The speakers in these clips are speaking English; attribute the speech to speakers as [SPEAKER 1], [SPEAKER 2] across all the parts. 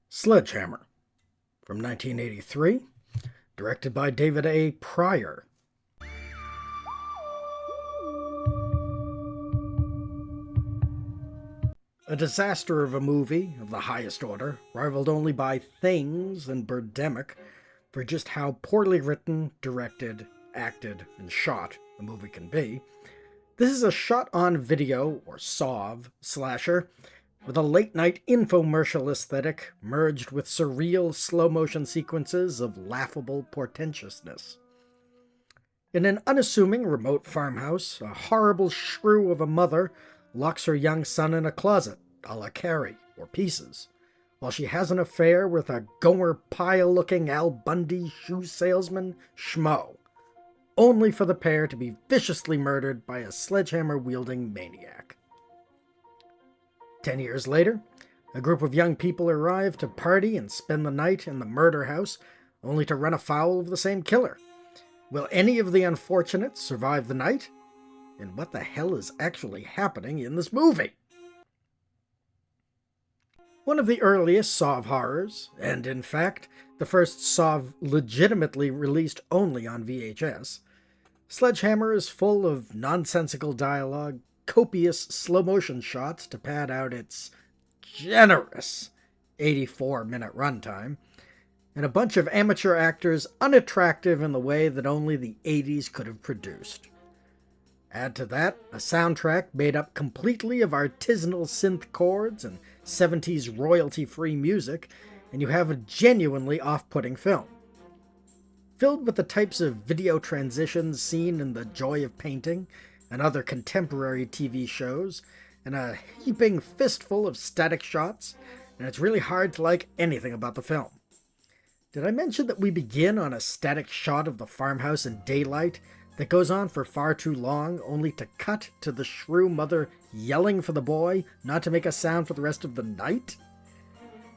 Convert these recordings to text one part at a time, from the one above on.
[SPEAKER 1] Sledgehammer, from 1983, directed by David A. Pryor. A disaster of a movie of the highest order, rivaled only by Things and Birdemic for just how poorly written, directed, acted, and shot the movie can be. This is a shot-on-video, or SOV, slasher, with a late-night infomercial aesthetic merged with surreal slow-motion sequences of laughable portentousness. In an unassuming remote farmhouse, a horrible shrew of a mother locks her young son in a closet, a la Carrie, or Pieces, while she has an affair with a Gomer Pyle-looking Al Bundy shoe salesman schmo, only for the pair to be viciously murdered by a sledgehammer-wielding maniac. 10 years later, a group of young people arrive to party and spend the night in the murder house, only to run afoul of the same killer. Will any of the unfortunates survive the night? And what the hell is actually happening in this movie? One of the earliest SOV horrors, and in fact, the first SOV legitimately released only on VHS, Sledgehammer is full of nonsensical dialogue, copious slow-motion shots to pad out its generous 84-minute runtime, and a bunch of amateur actors unattractive in the way that only the 80s could have produced. Add to that a soundtrack made up completely of artisanal synth chords and 70s royalty-free music, and you have a genuinely off-putting film. Filled with the types of video transitions seen in The Joy of Painting and other contemporary TV shows, and a heaping fistful of static shots, and it's really hard to like anything about the film. Did I mention that we begin on a static shot of the farmhouse in daylight that goes on for far too long, only to cut to the shrew mother yelling for the boy not to make a sound for the rest of the night?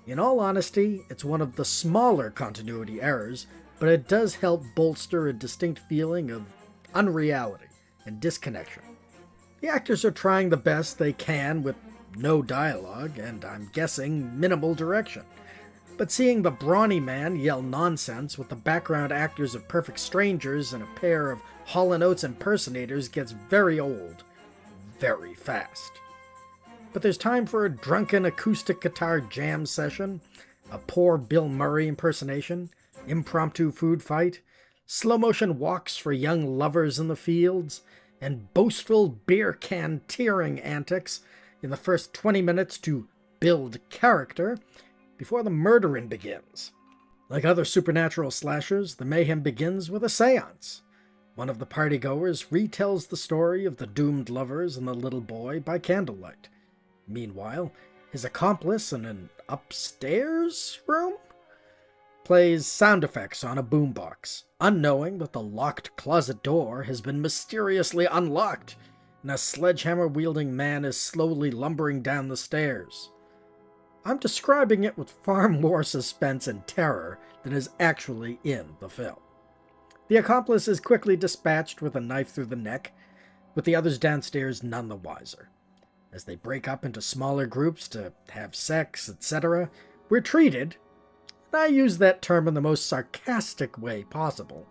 [SPEAKER 1] In all honesty, it's one of the smaller continuity errors, but it does help bolster a distinct feeling of unreality and disconnection. The actors are trying the best they can with no dialogue, and I'm guessing minimal direction. But seeing the brawny man yell nonsense with the background actors of perfect strangers and a pair of Hall & Oates impersonators gets very old, very fast. But there's time for a drunken acoustic guitar jam session, a poor Bill Murray impersonation, impromptu food fight, slow-motion walks for young lovers in the fields, and boastful beer can tearing antics in the first 20 minutes to build character before the murdering begins. Like other supernatural slashers, the mayhem begins with a seance. One of the partygoers retells the story of the doomed lovers and the little boy by candlelight. Meanwhile, his accomplice in an upstairs room plays sound effects on a boombox, unknowing that the locked closet door has been mysteriously unlocked, and a sledgehammer-wielding man is slowly lumbering down the stairs. I'm describing it with far more suspense and terror than is actually in the film. The accomplice is quickly dispatched with a knife through the neck, with the others downstairs none the wiser. As they break up into smaller groups to have sex, etc., we're treated, and I use that term in the most sarcastic way possible,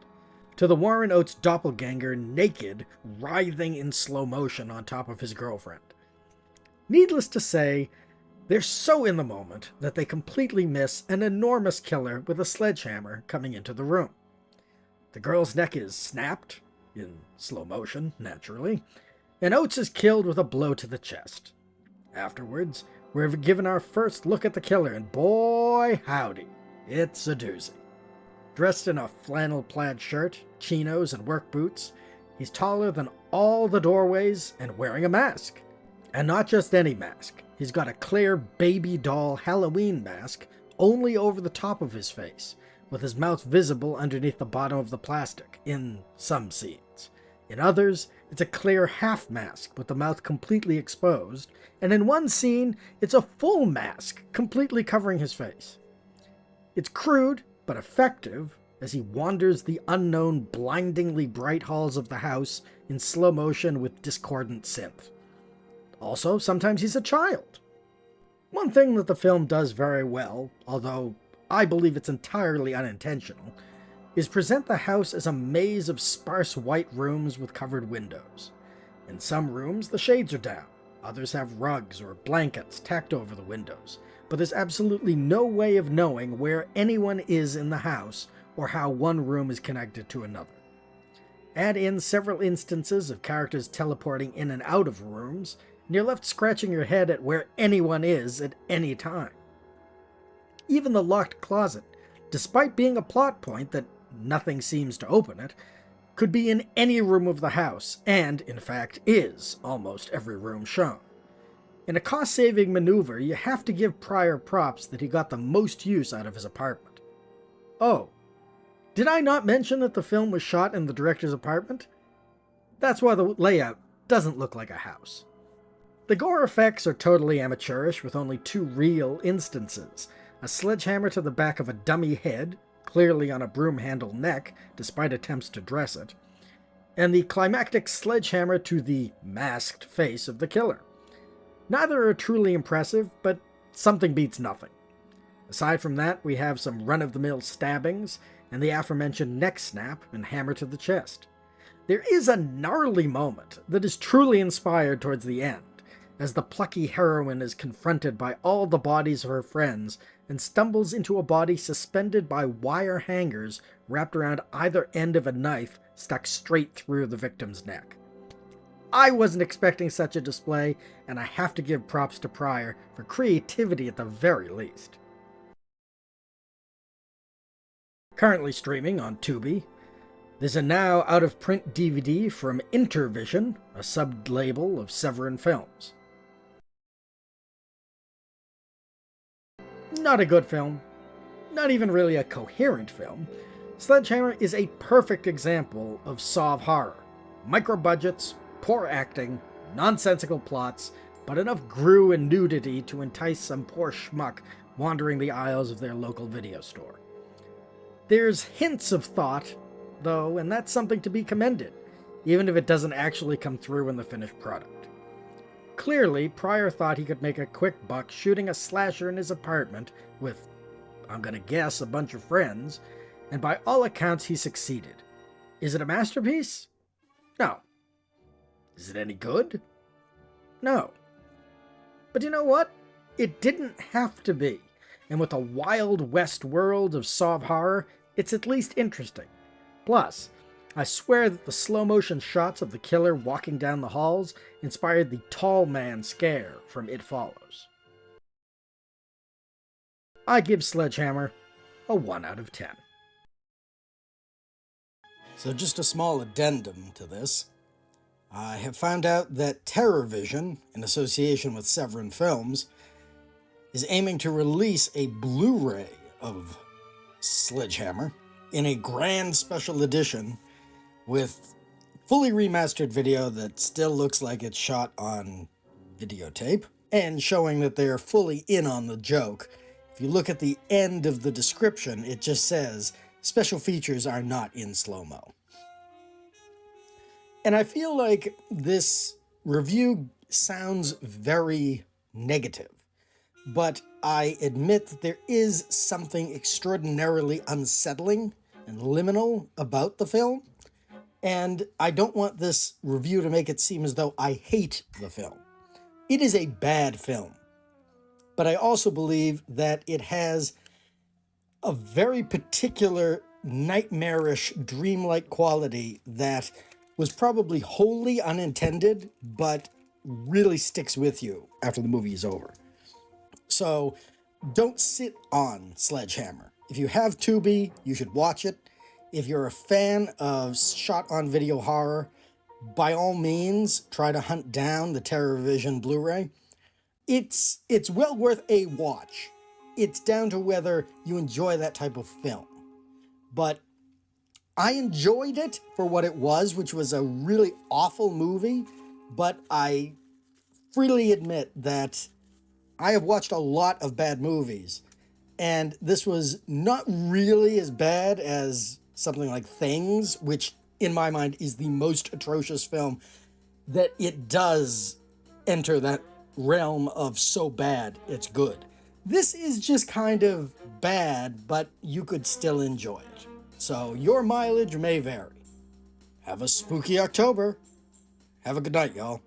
[SPEAKER 1] to the Warren Oates doppelganger naked, writhing in slow motion on top of his girlfriend. Needless to say, they're so in the moment that they completely miss an enormous killer with a sledgehammer coming into the room. The girl's neck is snapped, in slow motion, naturally, and Oates is killed with a blow to the chest. Afterwards, we're given our first look at the killer, and boy howdy, it's a doozy. Dressed in a flannel plaid shirt, chinos, and work boots, he's taller than all the doorways and wearing a mask. And not just any mask. He's got a clear baby doll Halloween mask only over the top of his face, with his mouth visible underneath the bottom of the plastic, in some scenes. In others, it's a clear half mask with the mouth completely exposed, and in one scene, it's a full mask completely covering his face. It's crude, but effective, as he wanders the unknown, blindingly bright halls of the house in slow motion with discordant synth. Also, sometimes he's a child. One thing that the film does very well, although I believe it's entirely unintentional, is present the house as a maze of sparse white rooms with covered windows. In some rooms, the shades are down. Others have rugs or blankets tacked over the windows, but there's absolutely no way of knowing where anyone is in the house or how one room is connected to another. Add in several instances of characters teleporting in and out of rooms, and you're left scratching your head at where anyone is at any time. Even the locked closet, despite being a plot point that nothing seems to open it, could be in any room of the house, and, in fact, is almost every room shown. In a cost-saving maneuver, you have to give Pryor props that he got the most use out of his apartment. Oh, did I not mention that the film was shot in the director's apartment? That's why the layout doesn't look like a house. The gore effects are totally amateurish, with only 2 real instances: a sledgehammer to the back of a dummy head, clearly on a broom handle neck, despite attempts to dress it, and the climactic sledgehammer to the masked face of the killer. Neither are truly impressive, but something beats nothing. Aside from that, we have some run-of-the-mill stabbings, and the aforementioned neck snap and hammer to the chest. There is a gnarly moment that is truly inspired towards the end, as the plucky heroine is confronted by all the bodies of her friends and stumbles into a body suspended by wire hangers wrapped around either end of a knife stuck straight through the victim's neck. I wasn't expecting such a display, and I have to give props to Pryor for creativity at the very least. Currently streaming on Tubi, there's a now out-of-print DVD from Intervision, a sub-label of Severin Films. Not a good film. Not even really a coherent film. Sledgehammer is a perfect example of Sov horror. Micro-budgets, poor acting, nonsensical plots, but enough grue and nudity to entice some poor schmuck wandering the aisles of their local video store. There's hints of thought, though, and that's something to be commended, even if it doesn't actually come through in the finished product. Clearly, Pryor thought he could make a quick buck shooting a slasher in his apartment with, I'm gonna guess, a bunch of friends, and by all accounts he succeeded. Is it a masterpiece? No. Is it any good? No. But you know what? It didn't have to be, and with a Wild West world of Sov horror, it's at least interesting. Plus, I swear that the slow-motion shots of the killer walking down the halls inspired the tall man scare from It Follows. I give Sledgehammer a 1 out of 10.
[SPEAKER 2] So just a small addendum to this. I have found out that TerrorVision, in association with Severin Films, is aiming to release a Blu-ray of Sledgehammer in a grand special edition with fully remastered video that still looks like it's shot on videotape, and showing that they're fully in on the joke. If you look at the end of the description, it just says, special features are not in slow-mo. And I feel like this review sounds very negative, but I admit that there is something extraordinarily unsettling and liminal about the film, and I don't want this review to make it seem as though I hate the film. It is a bad film, but I also believe that it has a very particular nightmarish, dreamlike quality that was probably wholly unintended, but really sticks with you after the movie is over. So don't sit on Sledgehammer. If you have Tubi, you should watch it. If you're a fan of shot-on-video horror, by all means, try to hunt down the TerrorVision Blu-ray. It's well worth a watch. It's down to whether you enjoy that type of film. But I enjoyed it for what it was, which was a really awful movie, but I freely admit that I have watched a lot of bad movies, and this was not really as bad as something like Things, which in my mind is the most atrocious film that it does enter that realm of so bad it's good. This is just kind of bad, but you could still enjoy it. So your mileage may vary. Have a spooky October. Have a good night, y'all.